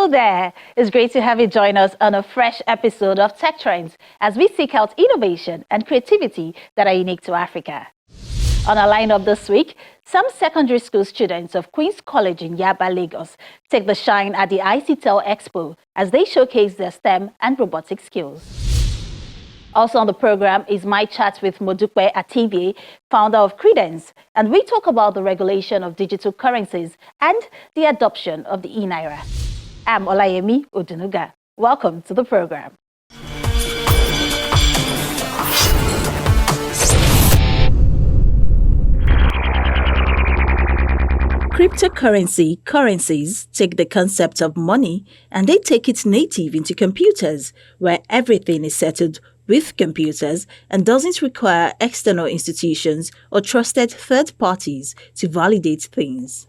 Hello there. It's great to have you join us on a fresh episode of Tech Trends as we seek out innovation and creativity that are unique to Africa. On our lineup this week, some secondary school students of Queen's College in Yaba, Lagos take the shine at the ICTEL Expo as they showcase their STEM and robotic skills. Also on the program is my chat with Modupe Atibie, founder of Credence, and we talk about the regulation of digital currencies and the adoption of the e-naira. I'm Olayemi Odunuga. Welcome to the program. Cryptocurrency currencies take the concept of money and they take it native into computers, where everything is settled with computers and doesn't require external institutions or trusted third parties to validate things.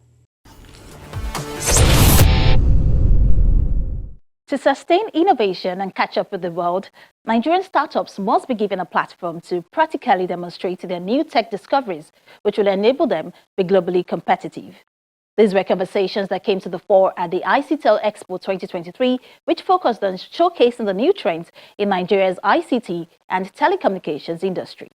To sustain innovation and catch up with the world, Nigerian startups must be given a platform to practically demonstrate their new tech discoveries, which will enable them to be globally competitive. These were conversations that came to the fore at the ICTEL Expo 2023, which focused on showcasing the new trends in Nigeria's ICT and telecommunications industry.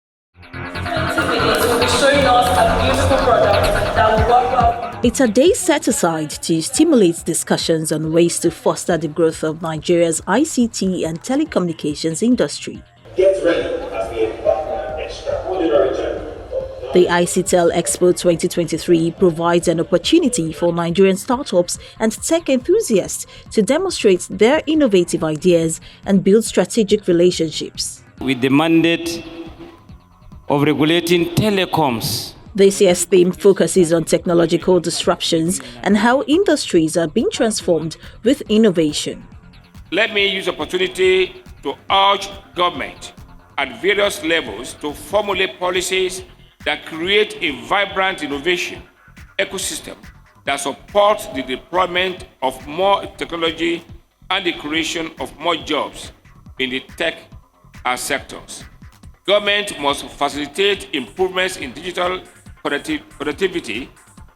It's a day set aside to stimulate discussions on ways to foster the growth of Nigeria's ICT and telecommunications industry. Get ready as we embark on an extraordinary journey. The ICTEL Expo 2023 provides an opportunity for Nigerian startups and tech enthusiasts to demonstrate their innovative ideas and build strategic relationships. With the mandate of regulating telecoms. This year's theme focuses on technological disruptions and how industries are being transformed with innovation. Let me use the opportunity to urge government at various levels to formulate policies that create a vibrant innovation ecosystem that supports the deployment of more technology and the creation of more jobs in the tech sectors. Government must facilitate improvements in digital productivity,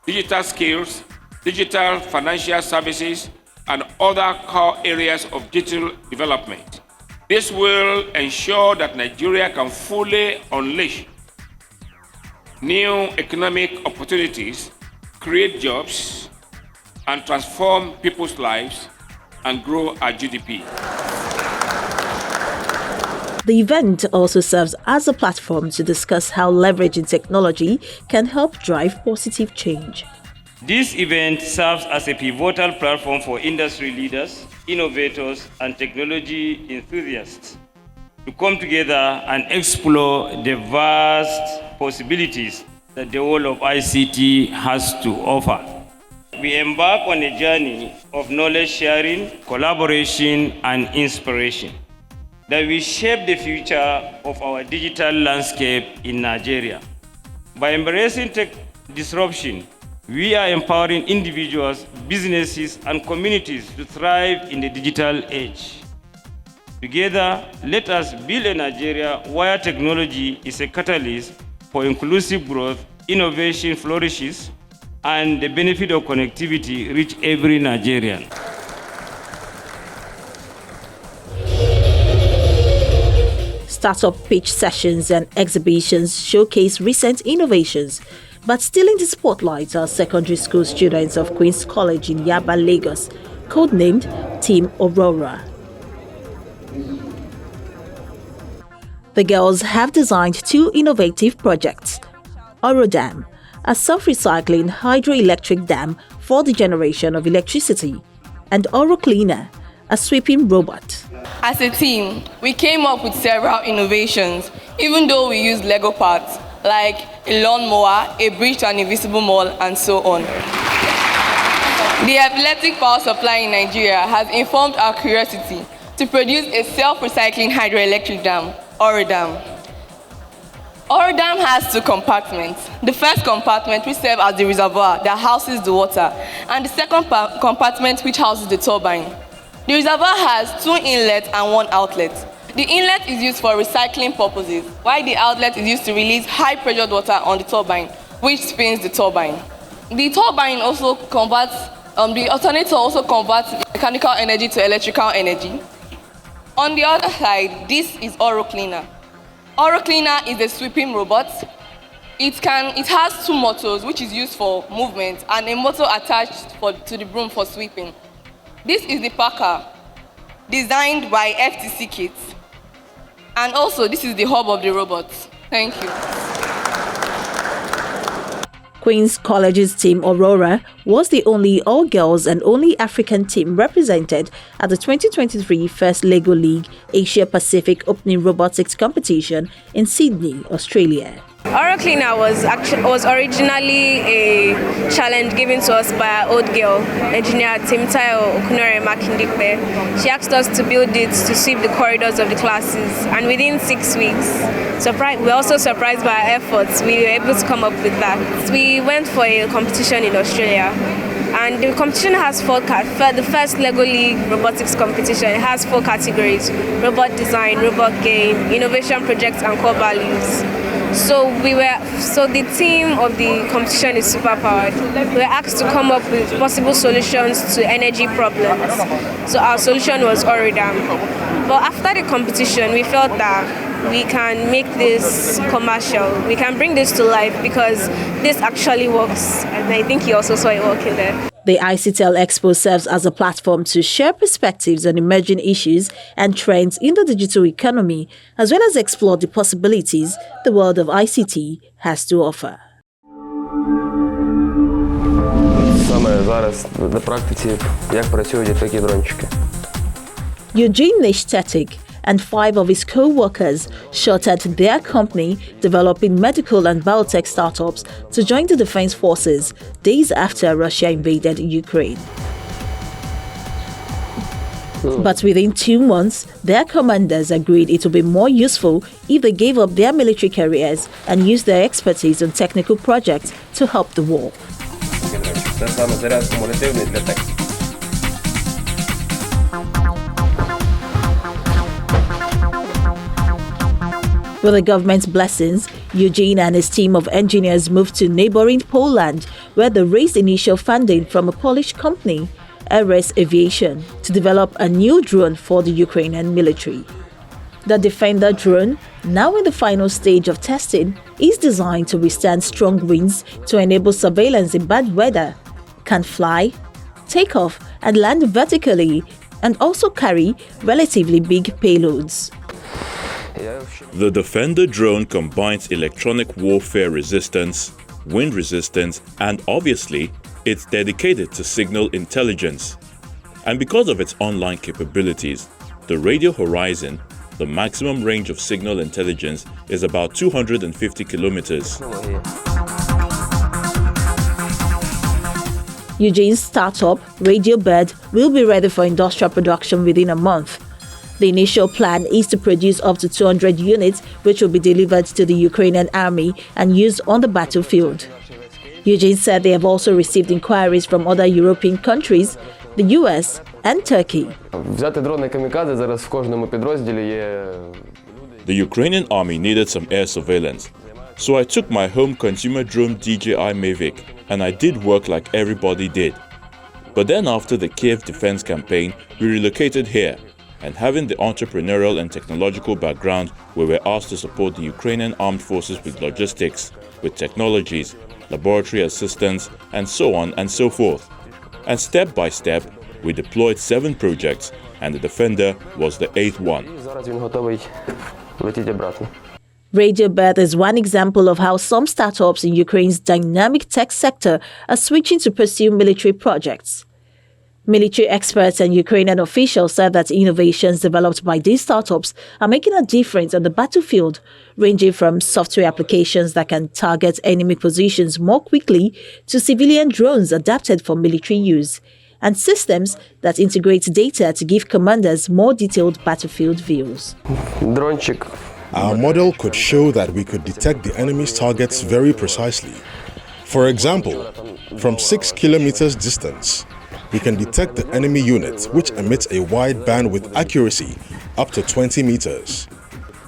digital skills, digital financial services, and other core areas of digital development. This will ensure that Nigeria can fully unleash new economic opportunities, create jobs, and transform people's lives and grow our GDP. The event also serves as a platform to discuss how leveraging technology can help drive positive change. This event serves as a pivotal platform for industry leaders, innovators, and technology enthusiasts to come together and explore the vast possibilities that the world of ICT has to offer. We embark on a journey of knowledge sharing, collaboration, and inspiration that will shape the future of our digital landscape in Nigeria. By embracing tech disruption, we are empowering individuals, businesses, and communities to thrive in the digital age. Together, let us build a Nigeria where technology is a catalyst for inclusive growth, innovation flourishes, and the benefit of connectivity reach every Nigerian. Startup pitch sessions and exhibitions showcase recent innovations, but still in the spotlight are secondary school students of Queen's College in Yaba, Lagos, codenamed Team Aurora. The girls have designed two innovative projects: Dam, a self-recycling hydroelectric dam for the generation of electricity, and Cleaner, a sweeping robot. As a team, we came up with several innovations, even though we used Lego parts, like a lawnmower, a bridge to an invisible mall, and so on. The epileptic power supply in Nigeria has informed our curiosity to produce a self-recycling hydroelectric dam, Dam. Dam has two compartments. The first compartment, which serves as the reservoir that houses the water, and the second compartment, which houses the turbine. The reservoir has two inlets and one outlet. The inlet is used for recycling purposes, while the outlet is used to release high-pressured water on the turbine, which spins the turbine. The turbine also converts The alternator also converts mechanical energy to electrical energy. On the other side, this is Oro Cleaner. Oro Cleaner is a sweeping robot. It has two motors, which is used for movement, and a motor attached to the broom for sweeping. This is the Packer, designed by FTC Kits. And also, this is the hub of the robot. Thank you. Queen's College's team Aurora was the only all-girls and only African team represented at the 2023 First Lego League Asia Pacific Opening Robotics Competition in Sydney, Australia. Oro Cleaner was originally a challenge given to us by our old girl, engineer Timtayo Okunore Makindipe. She asked us to build it to sweep the corridors of the classes, and within 6 weeks, we were also surprised by our efforts. We were able to come up with that. We went for a competition in Australia, and the competition has the first Lego League robotics competition. It has 4 categories: robot design, robot game, innovation projects, and core values. So the team of the competition is superpowered. We were asked to come up with possible solutions to energy problems. So our solution was Oridam. But after the competition, we felt that we can make this commercial. We can bring this to life because this actually works. And I think you also saw it working there. The ICTEL Expo serves as a platform to share perspectives on emerging issues and trends in the digital economy, as well as explore the possibilities the world of ICT has to offer. Саме зараз на практиці, як працюють такі дрончики. Eugene Nestetic and 5 of his co-workers shuttered their company developing medical and biotech startups to join the defense forces days after Russia invaded Ukraine. But within 2 months, their commanders agreed it would be more useful if they gave up their military careers and used their expertise on technical projects to help the war. Це саме заряд кумулятивний для тексту. With the government's blessings, Eugene and his team of engineers moved to neighboring Poland, where they raised initial funding from a Polish company, Ares Aviation, to develop a new drone for the Ukrainian military. The Defender drone, now in the final stage of testing, is designed to withstand strong winds to enable surveillance in bad weather, can fly, take off and land vertically, and also carry relatively big payloads. The Defender drone combines electronic warfare resistance, wind resistance, and obviously, it's dedicated to signal intelligence. And because of its online capabilities, the radio horizon, the maximum range of signal intelligence is about 250 kilometers. Eugene's startup, Radio Bird, will be ready for industrial production within a month. The initial plan is to produce up to 200 units, which will be delivered to the Ukrainian army and used on the battlefield. Eugene said they have also received inquiries from other European countries, the US and Turkey. Взяти дрони камікадзе зараз в кожному підрозділі є. The Ukrainian army needed some air surveillance, so I took my home consumer drone DJI Mavic and I did work like everybody did. But then after the Kiev defense campaign, we relocated here. And having the entrepreneurial and technological background, we were asked to support the Ukrainian armed forces with logistics, with technologies, laboratory assistance, and so on and so forth. And step by step, we deployed 7 projects, and the Defender was the 8th one. Зараз він готовий летіти обратно. Radio Bird is one example of how some startups in Ukraine's dynamic tech sector are switching to pursue military projects. Military experts and Ukrainian officials said that innovations developed by these startups are making a difference on the battlefield, ranging from software applications that can target enemy positions more quickly to civilian drones adapted for military use, and systems that integrate data to give commanders more detailed battlefield views. Дрончик. Our model could show that we could detect the enemy's targets very precisely. For example, from 6 kilometers distance, we can detect the enemy unit, which emits a wide band with accuracy up to 20 meters.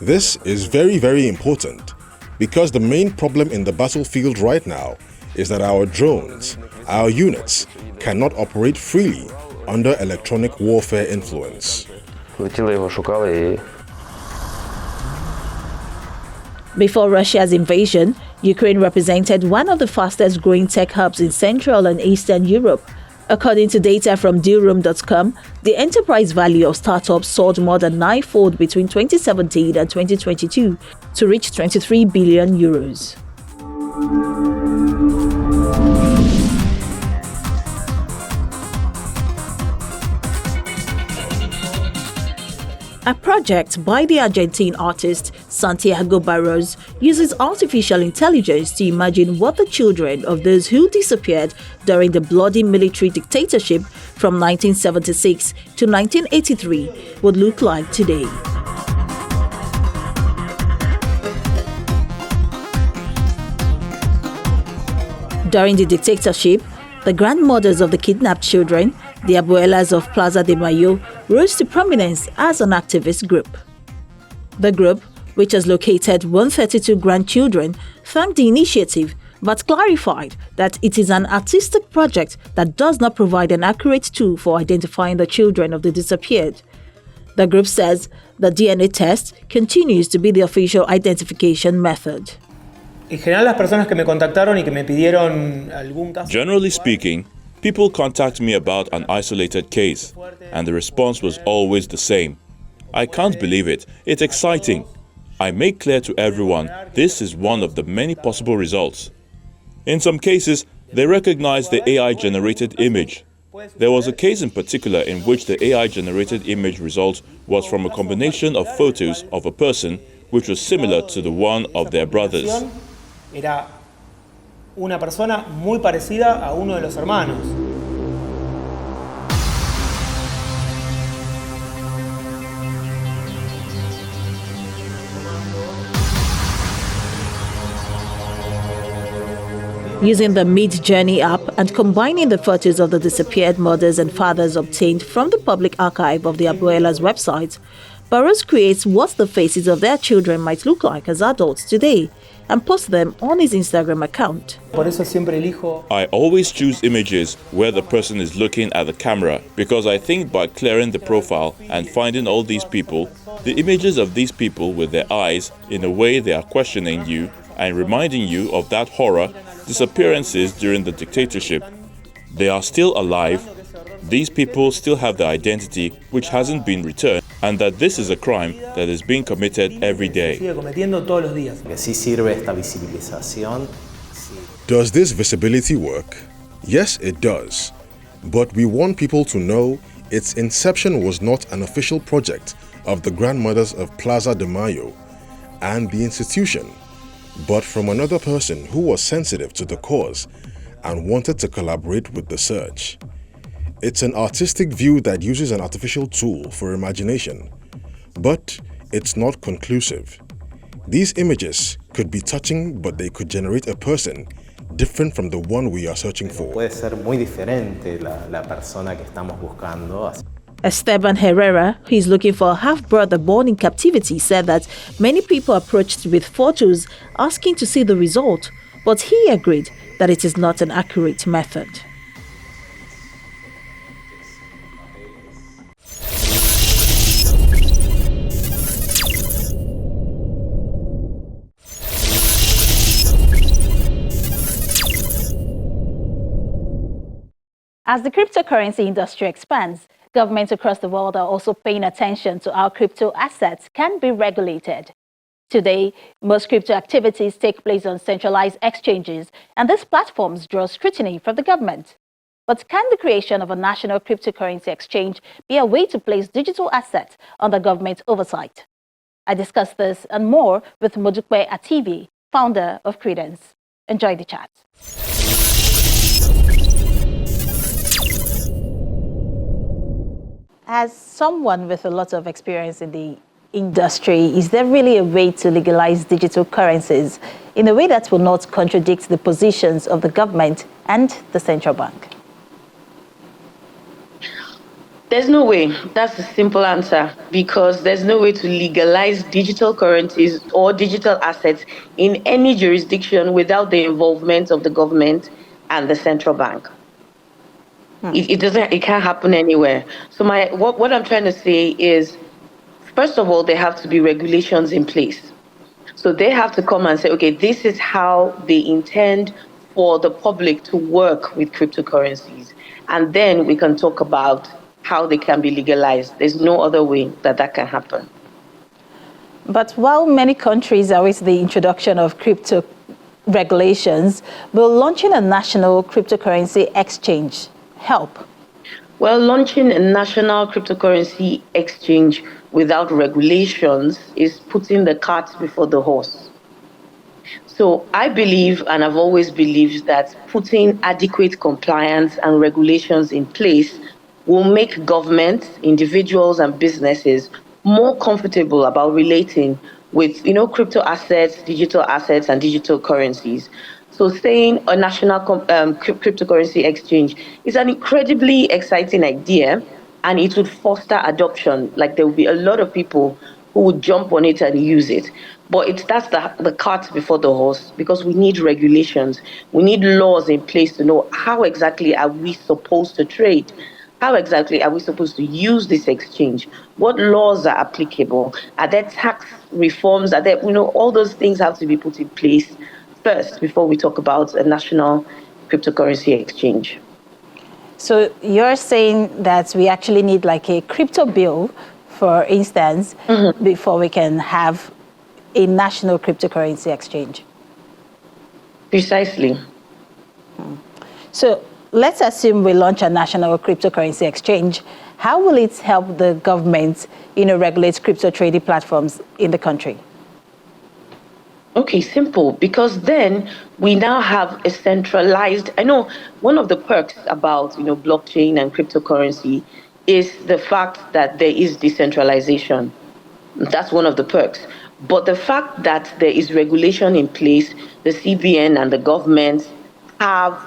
This is very, very important because the main problem in the battlefield right now is that our drones, our units, cannot operate freely under electronic warfare influence. Летіли його, шукали і Before Russia's invasion, Ukraine represented one of the fastest growing tech hubs in Central and Eastern Europe. According to data from dealroom.com, the enterprise value of startups soared more than ninefold between 2017 and 2022 to reach 23 billion euros. A project by the Argentine artist Santiago Barros uses artificial intelligence to imagine what the children of those who disappeared during the bloody military dictatorship from 1976 to 1983 would look like today. During the dictatorship, the grandmothers of the kidnapped children, the Abuelas of Plaza de Mayo, rose to prominence as an activist group. The group, which has located 132 grandchildren, thanked the initiative but clarified that it is an artistic project that does not provide an accurate tool for identifying the children of the disappeared. The group says the DNA test continues to be the official identification method. Generally speaking, people contact me about an isolated case, and the response was always the same. I can't believe it. It's exciting. I make clear to everyone this is one of the many possible results. In some cases, they recognize the AI-generated image. There was a case in particular in which the AI-generated image result was from a combination of photos of a person which was similar to the one of their brothers. Era una persona muy parecida a uno de los hermanos. Using the Mid-Journey app and combining the photos of the disappeared mothers and fathers obtained from the public archive of the Abuela's website, Barros creates what the faces of their children might look like as adults today and posts them on his Instagram account. I always choose images where the person is looking at the camera because I think by clearing the profile and finding all these people, the images of these people with their eyes, in a way they are questioning you and reminding you of that horror, disappearances during the dictatorship. They are still alive. These people still have their identity which hasn't been returned, and that this is a crime that is being committed every day. Does this visibility work? Yes, it does. But we want people to know its inception was not an official project of the grandmothers of Plaza de Mayo and the institution, but from another person who was sensitive to the cause and wanted to collaborate with the search. It's an artistic view that uses an artificial tool for imagination, but it's not conclusive. These images could be touching, but they could generate a person different from the one we are searching for. Esteban Herrera, who is looking for a half-brother born in captivity, said that many people approached with photos asking to see the result, but he agreed that it is not an accurate method. As the cryptocurrency industry expands, governments across the world are also paying attention to how crypto assets can be regulated. Today, most crypto activities take place on centralized exchanges, and these platforms draw scrutiny from the government. But can the creation of a national cryptocurrency exchange be a way to place digital assets under government oversight? I discuss this and more with Modupe Ativi, founder of Credence. Enjoy the chat. As someone with a lot of experience in the industry, is there really a way to legalize digital currencies in a way that will not contradict the positions of the government and the central bank? There's no way. That's the simple answer because there's no way to legalize digital currencies or digital assets in any jurisdiction without the involvement of the government and the central bank. It doesn't. It can't happen anywhere. So what I'm trying to say is, first of all, there have to be regulations in place. So they have to come and say, okay, this is how they intend for the public to work with cryptocurrencies. And then we can talk about how they can be legalized. There's no other way that can happen. But while many countries are with the introduction of crypto regulations, will launching a national cryptocurrency exchange help? Well, launching a national cryptocurrency exchange without regulations is putting the cart before the horse. So I believe, and I've always believed, that putting adequate compliance and regulations in place will make governments, individuals, and businesses more comfortable about relating with, crypto assets, digital assets, and digital currencies. So saying a national cryptocurrency exchange is an incredibly exciting idea, and it would foster adoption. Like, there will be a lot of people who would jump on it and use it. But that's the cart before the horse, because we need regulations. We need laws in place to know how exactly are we supposed to trade. How exactly are we supposed to use this exchange? What laws are applicable? Are there tax reforms? Are there, all those things have to be put in place first before we talk about a national cryptocurrency exchange. So you're saying that we actually need like a crypto bill, for instance, before we can have a national cryptocurrency exchange? Precisely. So let's assume we launch a national cryptocurrency exchange. How will it help the government, regulate crypto trading platforms in the country? Okay, simple, because then we now have a centralized, I know one of the perks about, blockchain and cryptocurrency is the fact that there is decentralization. That's one of the perks. But the fact that there is regulation in place, the CBN and the government have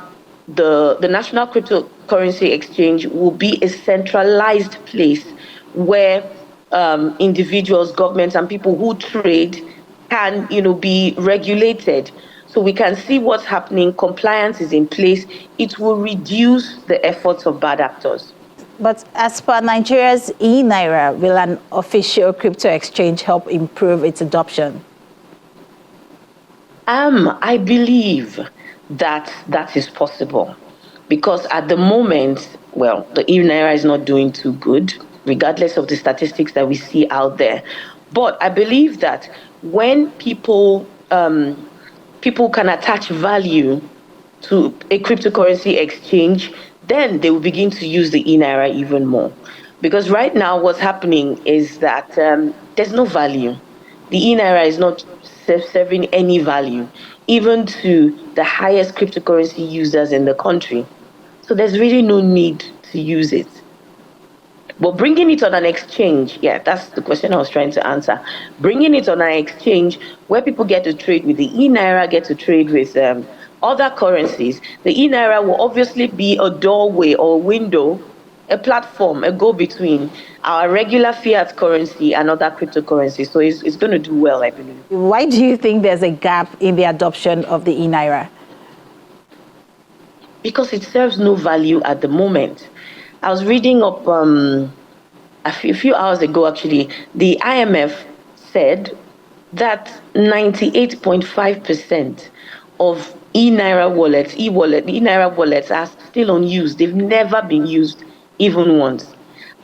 the National Cryptocurrency Exchange will be a centralized place where individuals, governments, and people who trade can, be regulated. So we can see what's happening. Compliance is in place. It will reduce the efforts of bad actors. But as per Nigeria's e-Naira, will an official crypto exchange help improve its adoption? I believe that is possible, because at the moment, well, the e-Naira is not doing too good, regardless of the statistics that we see out there. But I believe that when people can attach value to a cryptocurrency exchange, then they will begin to use the e-Naira even more. Because right now what's happening is that there's no value. The e-Naira is not serving any value, even to the highest cryptocurrency users in the country. So there's really no need to use it. But bringing it on an exchange, that's the question I was trying to answer. Bringing it on an exchange where people get to trade with the e-Naira, get to trade with other currencies. The e-Naira will obviously be a doorway or a window, a platform, a go-between our regular fiat currency and other cryptocurrencies. So it's going to do well, I believe. Why do you think there's a gap in the adoption of the e-Naira? Because it serves no value at the moment. I was reading up a few hours ago, actually, the IMF said that 98.5% of e-Naira wallets, e-Naira wallets are still unused. They've never been used even once.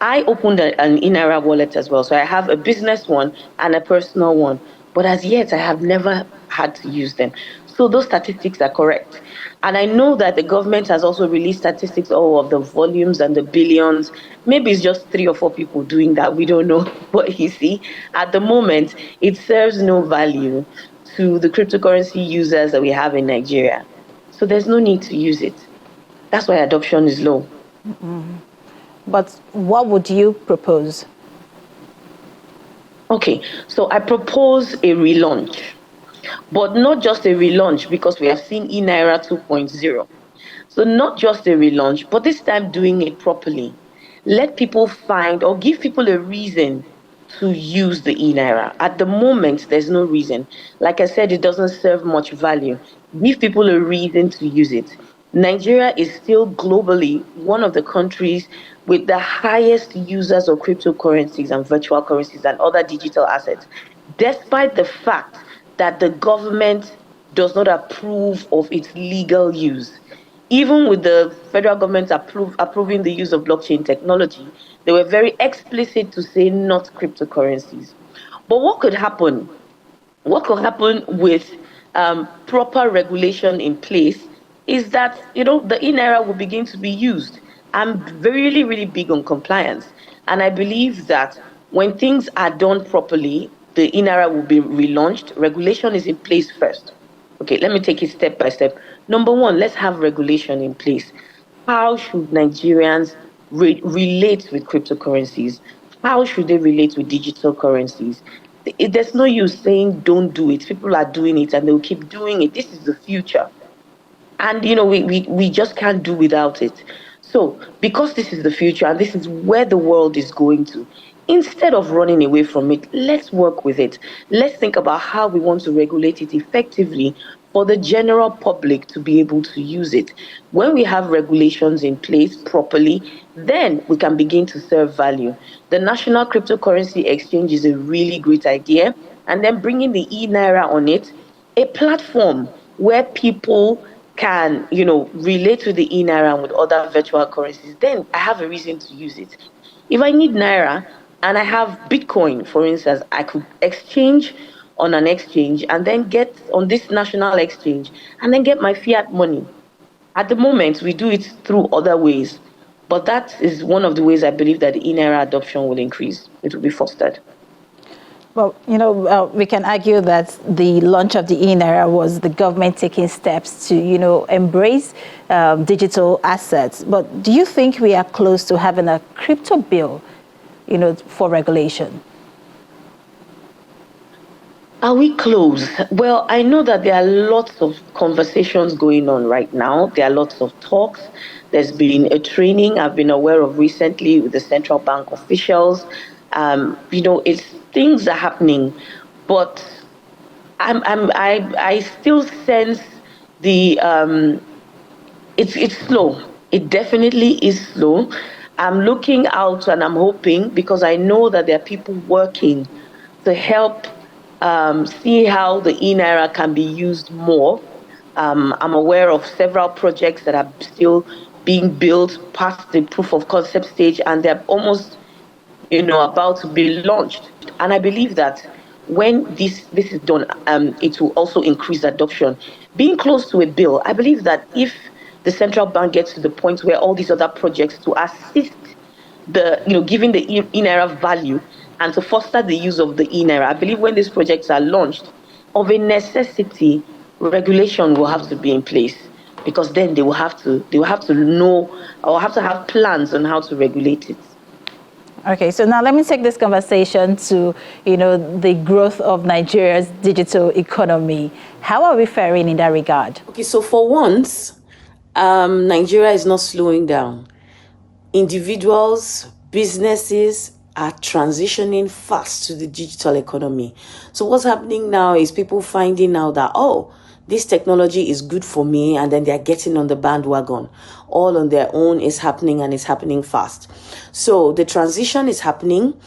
I opened an e-Naira wallet as well. So I have a business one and a personal one. But as yet, I have never had to use them. So those statistics are correct. And I know that the government has also released statistics of the volumes and the billions. Maybe it's just 3 or 4 people doing that. We don't know. But you see, at the moment, it serves no value to the cryptocurrency users that we have in Nigeria. So there's no need to use it. That's why adoption is low. But what would you propose? Okay, so I propose a relaunch. But not just a relaunch, because we have seen e-Naira 2.0. So not just a relaunch, but this time doing it properly. let people find or give people a reason to use the e-naira. At the moment, there's no reason. Like I said, it doesn't serve much value. Give people a reason to use it. Nigeria is still globally one of the countries with the highest users of cryptocurrencies and virtual currencies and other digital assets, despite the fact that the government does not approve of its legal use. Even with the federal government approving the use of blockchain technology, they were very explicit to say not cryptocurrencies. But what could happen? What could happen with proper regulation in place is that the e-naira will begin to be used. I'm really, really big on compliance, and I believe that when things are done properly, the e-naira will be relaunched. Regulation is in place first. Okay, let me take it step by step. Number one, let's have regulation in place. How should Nigerians relate with cryptocurrencies? How should they relate with digital currencies? There's no use saying don't do it. People are doing it and they'll keep doing it. This is the future. And we just can't do without it. So because this is the future and this is where the world is going to, instead of running away from it, let's work with it. Let's think about how we want to regulate it effectively for the general public to be able to use it. When we have regulations in place properly, then we can begin to serve value. The National Cryptocurrency Exchange is a really great idea. And then bringing the e-naira on it, a platform where people can, relate to the e-naira and with other virtual currencies, then I have a reason to use it. If I need naira and I have Bitcoin, for instance, I could exchange on an exchange and then get on this national exchange and then get my fiat money. At the moment, we do it through other ways, but that is one of the ways I believe that the e-naira adoption will increase. It will be fostered. Well, we can argue that the launch of the e-naira was the government taking steps to, embrace digital assets. But do you think we are close to having a crypto bill, for regulation? Are we close? Well, I know that there are lots of conversations going on right now. There are lots of talks. There's been a training I've been aware of recently with the central bank officials. It's things are happening, but I still sense the it's slow. It definitely is slow. I'm looking out and I'm hoping, because I know that there are people working to help see how the e-naira can be used more. I'm aware of several projects that are still being built past the proof of concept stage, and they're almost about to be launched. And I believe that when this is done, it will also increase adoption. Being close to a bill, I believe that if the central bank gets to the point where all these other projects to assist giving the e-naira value and to foster the use of the e-naira, I believe when these projects are launched, of a necessity, regulation will have to be in place, because then they will have to know or have to have plans on how to regulate it. Okay, so now let me take this conversation to, the growth of Nigeria's digital economy. How are we faring in that regard? Okay, so for once, Nigeria is not slowing down. Individuals, businesses are transitioning fast to the digital economy. So what's happening now is people finding out that, this technology is good for me, and then they're getting on the bandwagon. All on their own is happening, and it's happening fast. So the transition is happening,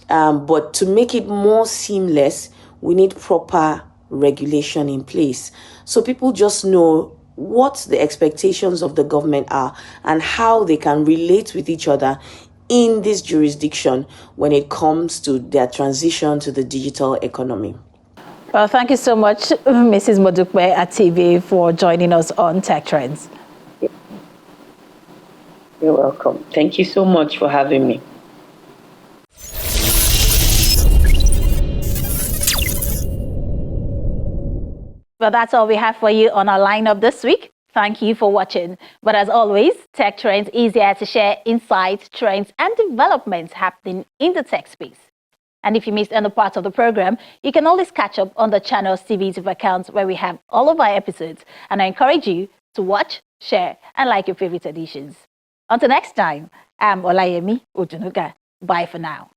but to make it more seamless, we need proper regulation in place. So people just know what the expectations of the government are and how they can relate with each other in this jurisdiction when it comes to their transition to the digital economy. Well, thank you so much, Mrs. Modukwe Ativi, for joining us on Tech Trends. You're welcome. Thank you so much for having me. Well, that's all we have for you on our lineup this week. Thank you for watching. But as always, Tech Trends is here to share insights, trends, and developments happening in the tech space. And if you missed any part of the program, you can always catch up on the channel's TV YouTube accounts, where we have all of our episodes. And I encourage you to watch, share, and like your favorite editions. Until next time, I'm Olayemi Ojunuga. Bye for now.